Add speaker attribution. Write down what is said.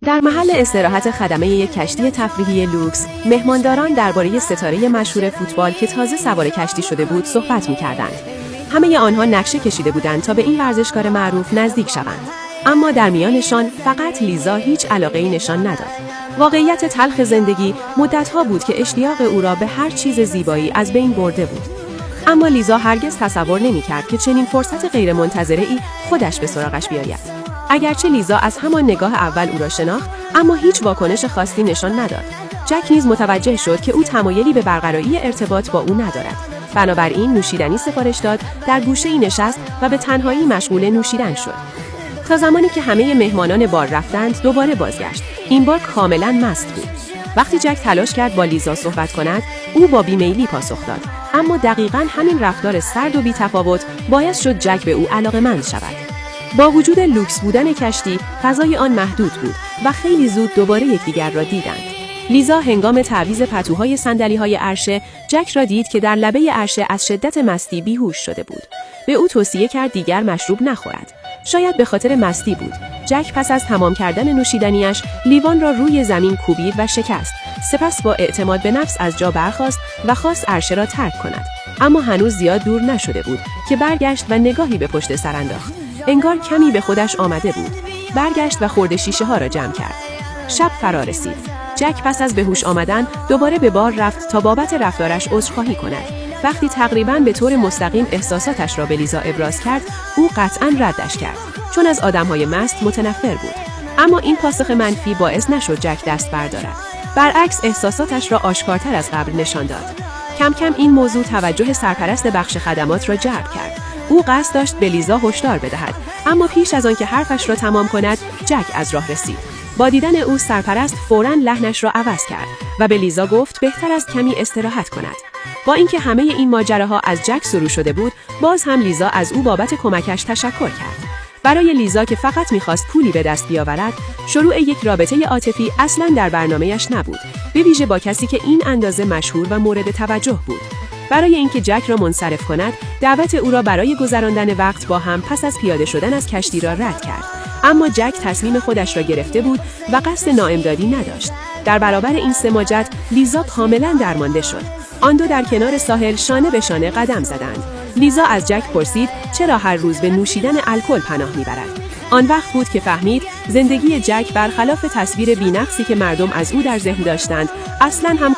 Speaker 1: در محل استراحت خدمه یک کشتی تفریحی لوکس، مهمانداران درباره ستاره مشهور فوتبال که تازه سوار کشتی شده بود صحبت می‌کردند. همه آنها نقشه کشیده بودند تا به این ورزشکار معروف نزدیک شوند. اما در میانشان فقط لیزا هیچ علاقه‌ای نشان نداد. واقعیت تلخ زندگی مدت‌ها بود که اشتیاق او را به هر چیز زیبایی از بین برده بود. اما لیزا هرگز تصور نمی‌کرد که چنین فرصت غیرمنتظره‌ای خودش به سراغش بیاید. اگرچه لیزا از همان نگاه اول او را شناخت، اما هیچ واکنش خاصی نشان نداد. جک نیز متوجه شد که او تمایلی به برقراری ارتباط با او ندارد. بنابراین نوشیدنی سفارش داد، در گوشه‌ای نشست و به تنهایی مشغول نوشیدن شد. تا زمانی که همه مهمانان بار رفتند، دوباره بازگشت. این بار کاملاً مست بود. وقتی جک تلاش کرد با لیزا صحبت کند، او با بیمیلی پاسخ داد. اما دقیقاً همین رفتار سرد و بی‌تفاوت باعث شد جک به او علاقه‌مند شود. با وجود لوکس بودن کشتی، فضای آن محدود بود و خیلی زود دوباره یکدیگر را دیدند. لیزا هنگام تعویض پتوهای صندلی‌های عرشه، جک را دید که در لبه عرشه از شدت مستی بیهوش شده بود. به او توصیه کرد دیگر مشروب نخورد. شاید به خاطر مستی بود. جک پس از تمام کردن نوشیدنیش، لیوان را روی زمین کوبید و شکست. سپس با اعتماد به نفس از جا برخاست و خواست عرشه را ترک کند. اما هنوز زیاد دور نشده بود که برگشت و نگاهی به پشت سر انداخت. انگار کمی به خودش آمده بود. برگشت و خرده شیشه ها را جمع کرد. شب فرا رسید. جک پس از به هوش آمدن دوباره به بار رفت تا بابت رفتارش عذرخواهی کند. وقتی تقریباً به طور مستقیم احساساتش را به لیزا ابراز کرد، او قطعاً ردش کرد، چون از آدم‌های مست متنفر بود. اما این پاسخ منفی باعث نشد جک دست بردارد. برعکس احساساتش را آشکارتر از قبل نشان داد. کم کم این موضوع توجه سرپرست بخش خدمات را جلب کرد. او قصد داشت به لیزا هشدار بدهد، اما پیش از آن که حرفش را تمام کند، جک از راه رسید. با دیدن او سرپرست فوراً لحنش را عوض کرد و به لیزا گفت بهتر است کمی استراحت کند. با اینکه همه این ماجراها از جک شروع شده بود، باز هم لیزا از او بابت کمکش تشکر کرد. برای لیزا که فقط می‌خواست پولی به دست بیاورد، شروع یک رابطه عاطفی اصلاً در برنامه‌اش نبود، به ویژه با کسی که این اندازه مشهور و مورد توجه بود. برای اینکه جک را منصرف کند، دعوت او را برای گذراندن وقت با هم پس از پیاده شدن از کشتی را رد کرد. اما جک تصمیم خودش را گرفته بود و قصد ناامدادی نداشت. در برابر این سماجت، لیزا کاملاً درمانده شد. آن دو در کنار ساحل شانه به شانه قدم زدند. لیزا از جک پرسید چرا هر روز به نوشیدن الکل پناه میبرد. آن وقت بود که فهمید زندگی جک برخلاف تصویر بی‌نقصی که مردم از او در ذهن داشتند، اصلاً هم